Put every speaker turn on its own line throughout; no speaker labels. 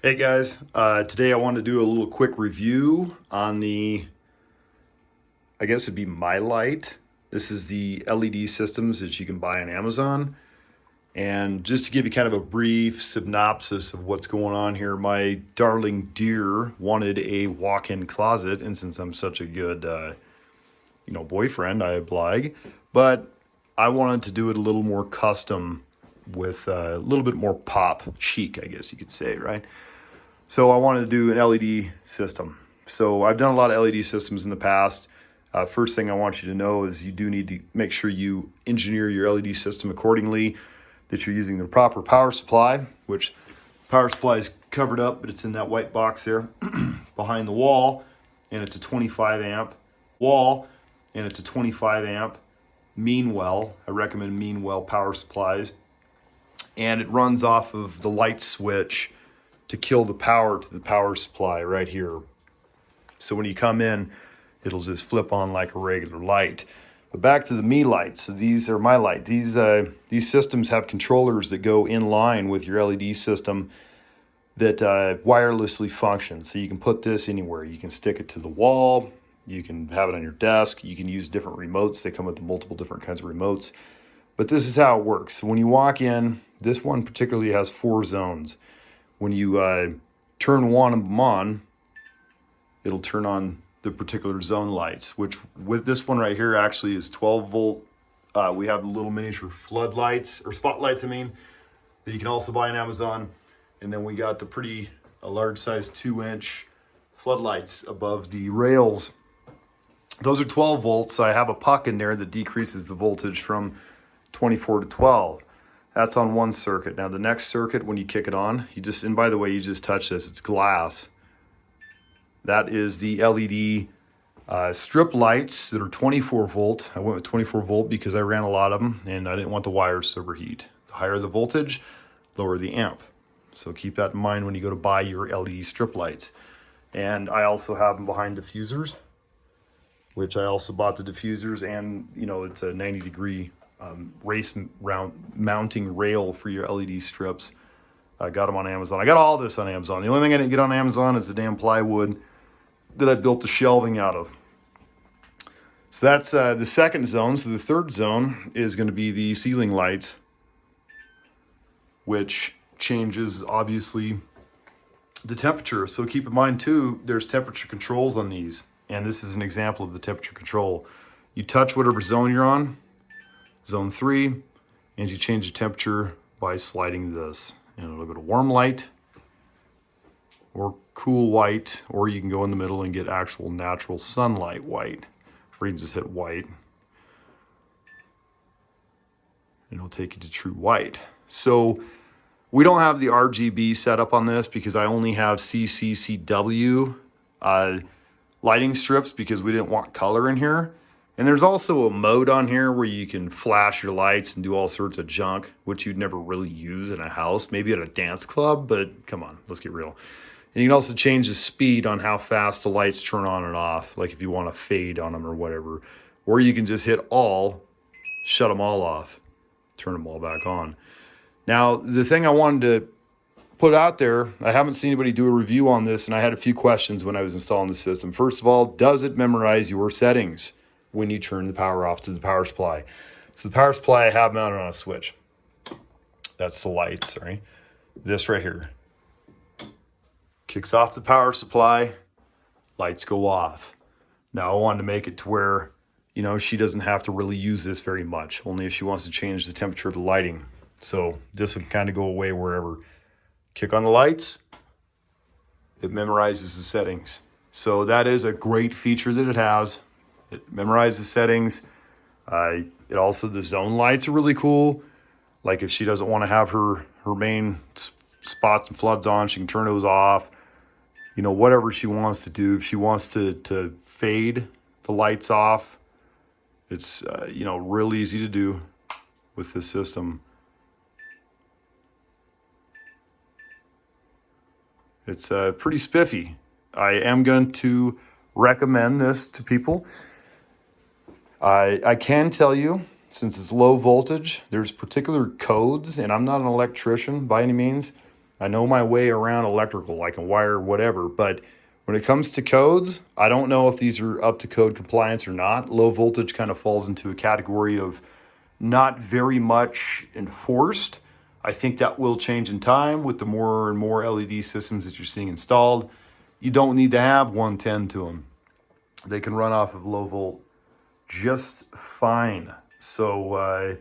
Hey guys, today I want to do a little quick review on I guess it'd be My Light. This is the LED systems that you can buy on Amazon. And just to give you kind of a brief synopsis of what's going on here, my darling dear wanted a walk-in closet, and since I'm such a good, boyfriend, I oblige. But I wanted to do it a little more custom with a little bit more pop chic, I guess you could say, right? So I wanted to do an LED system. So I've done a lot of LED systems in the past. First thing I want you to know is you do need to make sure you engineer your LED system accordingly, that you're using the proper power supply, which power supply is covered up, but it's in that white box there behind the wall, and it's a 25 amp wall, and it's a 25 amp Meanwell. I recommend Meanwell power supplies, and it runs off of the light switch to kill the power to the power supply right here. So when you come in, it'll just flip on like a regular light. But back to the Me Lights. So these are My Light. These systems have controllers that go in line with your LED system that wirelessly function. So you can put this anywhere. You can stick it to the wall. You can have it on your desk. You can use different remotes. They come with multiple different kinds of remotes. But this is how it works. So when you walk in, this one particularly has 4 zones. When you turn one of them on, it'll turn on the particular zone lights, which with this one right here actually is 12 volt. We have the little miniature floodlights, or spotlights, I mean, that you can also buy on Amazon. And then we got the a large size 2-inch floodlights above the rails. Those are 12 volts. I have a puck in there that decreases the voltage from 24 to 12. That's on one circuit. Now the next circuit, when you kick it on, and by the way, you just touch this, it's glass. That is the LED strip lights that are 24 volt. I went with 24 volt because I ran a lot of them and I didn't want the wires to overheat. The higher the voltage, lower the amp. So keep that in mind when you go to buy your LED strip lights. And I also have them behind diffusers, which I also bought the diffusers, and it's a 90-degree mounting rail for your LED strips. I got them on Amazon. I got all this on Amazon. The only thing I didn't get on Amazon is the damn plywood that I built the shelving out of. So that's the second zone. So the third zone is going to be the ceiling lights, which changes obviously the temperature. So keep in mind too, there's temperature controls on these. And this is an example of the temperature control. You touch whatever zone you're on, zone 3, and you change the temperature by sliding this. And it'll go to warm light or cool white, or you can go in the middle and get actual natural sunlight white, or you can just hit white and it'll take you to true white. So we don't have the RGB setup on this because I only have CCCW lighting strips because we didn't want color in here. And there's also a mode on here where you can flash your lights and do all sorts of junk, which you'd never really use in a house, maybe at a dance club, but come on, let's get real. And you can also change the speed on how fast the lights turn on and off, like if you want to fade on them or whatever. Or you can just hit all, shut them all off, turn them all back on. Now, the thing I wanted to put out there, I haven't seen anybody do a review on this, and I had a few questions when I was installing the system. First of all, does it memorize your settings when you turn the power off to the power supply? So the power supply I have mounted on a switch. That's the light, sorry. This right here kicks off the power supply, lights go off. Now I wanted to make it to where, she doesn't have to really use this very much, only if she wants to change the temperature of the lighting. So this will kind of go away wherever. Kick on the lights, it memorizes the settings. So that is a great feature that it has. It memorizes settings. It also, the zone lights are really cool. Like if she doesn't want to have her main spots and floods on, she can turn those off. Whatever she wants to do. If she wants to fade the lights off, it's real easy to do with this system. It's pretty spiffy. I am going to recommend this to people. I can tell you, since it's low voltage, there's particular codes, and I'm not an electrician by any means, I know my way around electrical. I can wire whatever, but when it comes to codes, I don't know if these are up to code compliance or not. Low voltage kind of falls into a category of not very much enforced. I think that will change in time with the more and more LED systems that you're seeing installed. You don't need to have 110 to them. They can run off of low volt just fine. So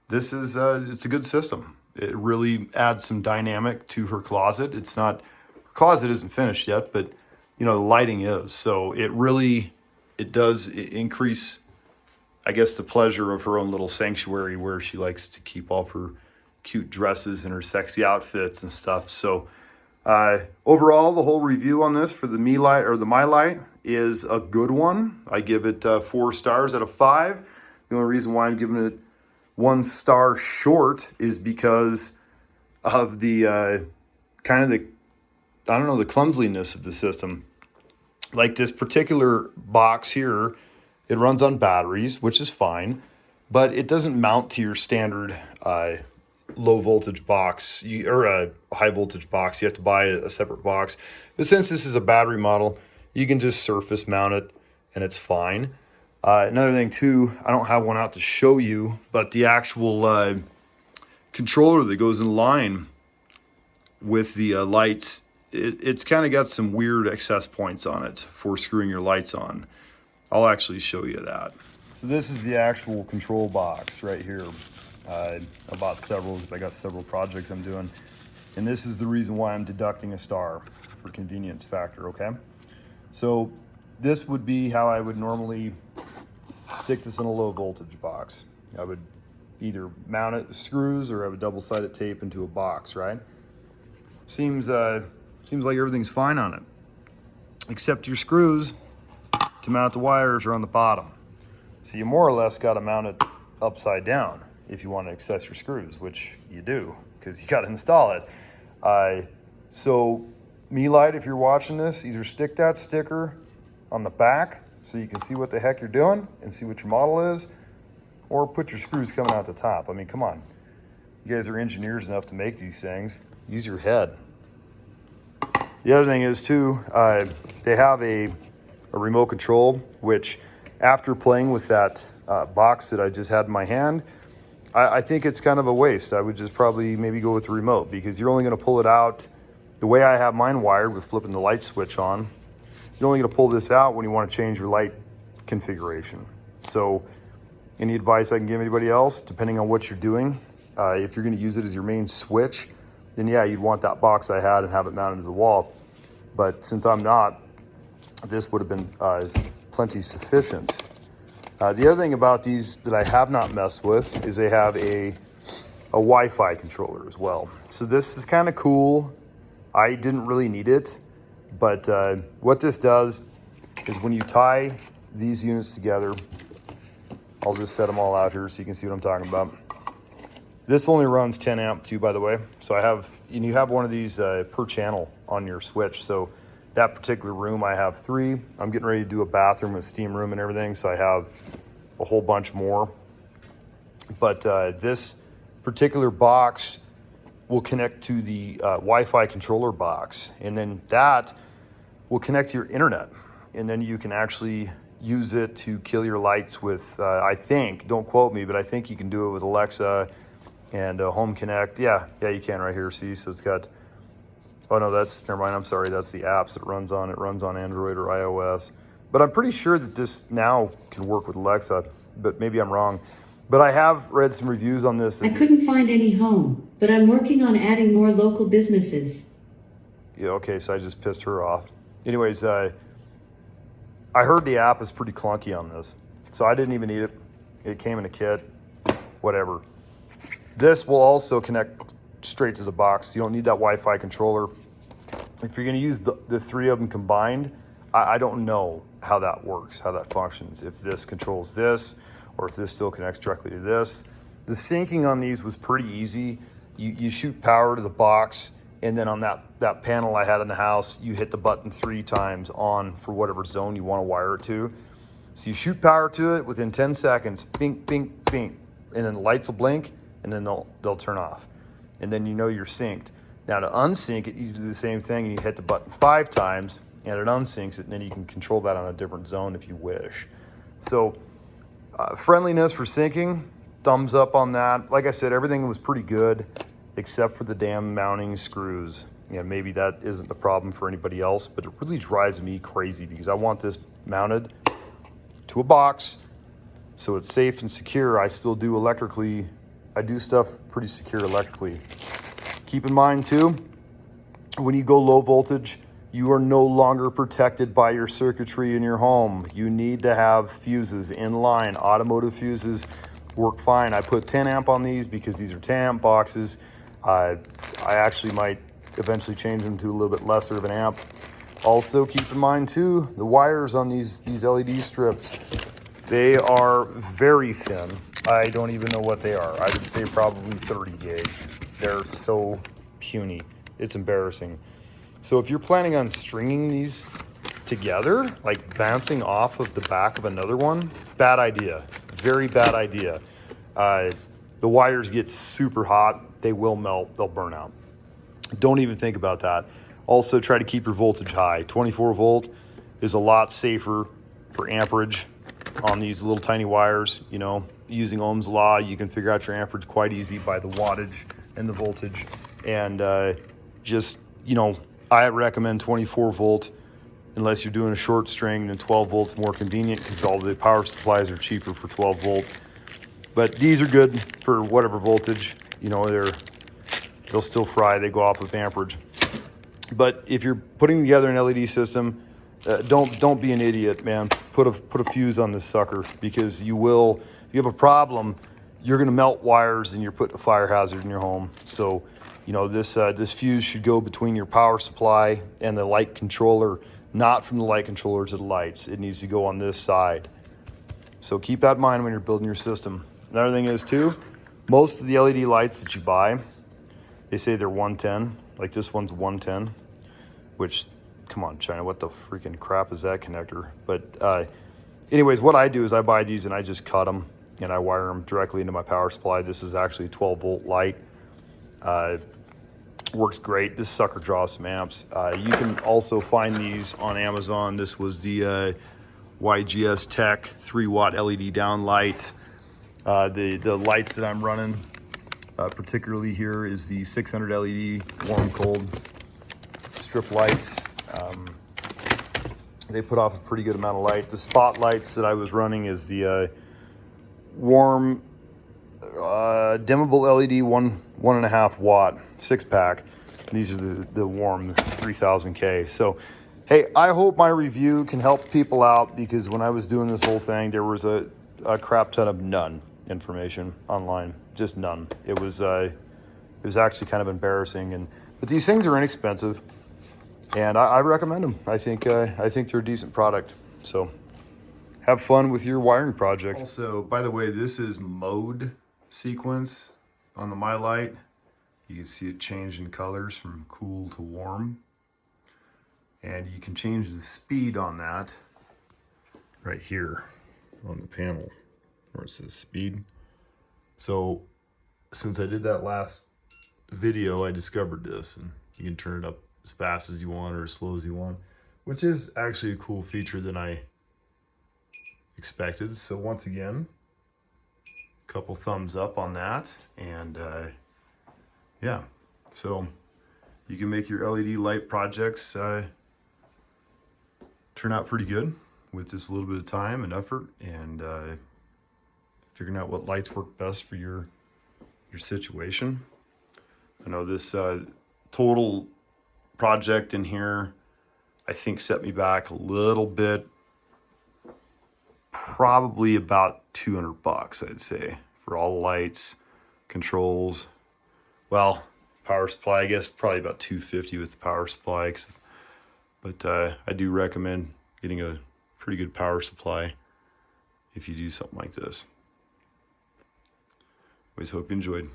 this is it's a good system. It really adds some dynamic to her closet. It's not, her closet isn't finished yet, but you know, the lighting is. So it does increase, I guess, the pleasure of her own little sanctuary where she likes to keep all of her cute dresses and her sexy outfits and stuff. So overall, the whole review on this for the MeLite or the MyLite is a good one. I give it 4 stars out of 5. The only reason why I'm giving it 1 star short is because of the kind of the, I don't know, the clumsiness of the system. Like this particular box here, it runs on batteries, which is fine, but it doesn't mount to your standard low voltage box or a high voltage box. You have to buy a separate box. But since this is a battery model, you can just surface mount it and it's fine. Another thing too, I don't have one out to show you, but the actual controller that goes in line with the lights, it's kind of got some weird access points on it for screwing your lights on. I'll actually show you that. So this is the actual control box right here. I bought several because I got several projects I'm doing. And this is the reason why I'm deducting a star for convenience factor, okay? So this would be how I would normally stick this in a low voltage box. I would either mount it with screws or I would double-sided tape into a box, right? Seems like everything's fine on it, except your screws to mount the wires are on the bottom. So you more or less got to mount it upside down if you want to access your screws, which you do because you got to install it. So MeLite, if you're watching this, either stick that sticker on the back so you can see what the heck you're doing and see what your model is, or put your screws coming out the top. I mean, come on. You guys are engineers enough to make these things. Use your head. The other thing is too, they have a remote control, which after playing with that box that I just had in my hand, I think it's kind of a waste. I would just probably maybe go with the remote because you're only going to pull it out the way I have mine wired with flipping the light switch on. You're only going to pull this out when you want to change your light configuration. So any advice I can give anybody else, depending on what you're doing, if you're going to use it as your main switch, then yeah, you'd want that box I had and have it mounted to the wall. But since I'm not, this would have been plenty sufficient. The other thing about these that I have not messed with is they have a Wi-Fi controller as well. So this is kind of cool. I didn't really need it, but what this does is when you tie these units together, I'll just set them all out here so you can see what I'm talking about. This only runs 10 amp too, by the way. So I have, you have one of these per channel on your switch. So that particular room, I have 3. I'm getting ready to do a bathroom with steam room and everything. So I have a whole bunch more. But this particular box will connect to the Wi-Fi controller box. And then that will connect to your internet. And then you can actually use it to kill your lights with, I think, don't quote me, but I think you can do it with Alexa and Home Connect. Yeah, you can right here. See, so it's got, oh no, never mind. I'm sorry. That's the apps that it runs on. It runs on Android or iOS. But I'm pretty sure that this now can work with Alexa, but maybe I'm wrong. But I have read some reviews on this.
I couldn't find any home, but I'm working on adding more local businesses.
Yeah, okay, so I just pissed her off. Anyways, I heard the app is pretty clunky on this, so I didn't even need it. It came in a kit, whatever. This will also connect straight to the box. You don't need that Wi-Fi controller. If you're gonna use the 3 of them combined, I don't know how that works, how that functions. If this controls this, or if this still connects directly to this. The syncing on these was pretty easy. You shoot power to the box, and then on that panel I had in the house, you hit the button 3 times on for whatever zone you want to wire it to. So you shoot power to it within 10 seconds, bink, bink, bink, and then the lights will blink, and then they'll turn off. And then you know you're synced. Now to unsync it, you do the same thing and you hit the button 5 times and it unsyncs it, and then you can control that on a different zone if you wish. So friendliness for syncing, thumbs up on that. Like I said, everything was pretty good except for the damn mounting screws. Yeah, maybe that isn't the problem for anybody else, but it really drives me crazy because I want this mounted to a box so it's safe and secure. I still do electrically, I do stuff pretty secure electrically. Keep in mind too, when you go low voltage, you are no longer protected by your circuitry in your home. You need to have fuses in line. Automotive fuses work fine. I put 10 amp on these because these are 10 amp boxes. I actually might eventually change them to a little bit lesser of an amp. Also keep in mind too, the wires on these LED strips, they are very thin. I don't even know what they are. I would say probably 30 gauge. They're so puny. It's embarrassing. So if you're planning on stringing these together, like bouncing off of the back of another one, bad idea. Very bad idea. The wires get super hot. They will melt. They'll burn out. Don't even think about that. Also try to keep your voltage high. 24 volt is a lot safer for amperage on these little tiny wires. You know, using Ohm's law, you can figure out your amperage quite easy by the wattage and the voltage. And just, you know, I recommend 24 volt unless you're doing a short string, then 12 volts more convenient because all the power supplies are cheaper for 12 volt. But these are good for whatever voltage. You know, they'll still fry. They go off of amperage. But if you're putting together an LED system, don't be an idiot, man. Put a fuse on this sucker because you will. If you have a problem, you're going to melt wires and you're putting a fire hazard in your home. So, you know, this fuse should go between your power supply and the light controller, not from the light controller to the lights. It needs to go on this side. So keep that in mind when you're building your system. Another thing is too, most of the LED lights that you buy, they say they're 110. Like this one's 110, which, come on, China, what the freaking crap is that connector? But anyways, what I do is I buy these and I just cut them and I wire them directly into my power supply. This is actually a 12 volt light. Works great. This sucker draws some amps. You can also find these on Amazon. This was the YGS Tech 3-watt LED down light. The lights that I'm running, particularly here, is the 600 LED warm cold strip lights. They put off a pretty good amount of light. The spotlights that I was running is the warm dimmable LED 1.5 watt 6-pack. These are the warm 3000K. So hey, I hope my review can help people out because when I was doing this whole thing, there was a crap ton of none information online, just none. It was actually kind of embarrassing. But these things are inexpensive, and I recommend them. I think they're a decent product. So have fun with your wiring project. Also, by the way, this is mode sequence on the My Light. You can see it change in colors from cool to warm. And you can change the speed on that right here on the panel where it says speed. So since I did that last video, I discovered this, and you can turn it up as fast as you want or as slow as you want, which is actually a cool feature than I expected. So once again, a couple thumbs up on that. And yeah, so you can make your LED light projects turn out pretty good with just a little bit of time and effort and figuring out what lights work best for your situation. I know this total project in here, I think, set me back a little bit, probably about $200, I'd say, for all the lights, controls. Well, power supply, I guess probably about $250 with the power supply. But I do recommend getting a pretty good power supply if you do something like this. Always hope you enjoyed.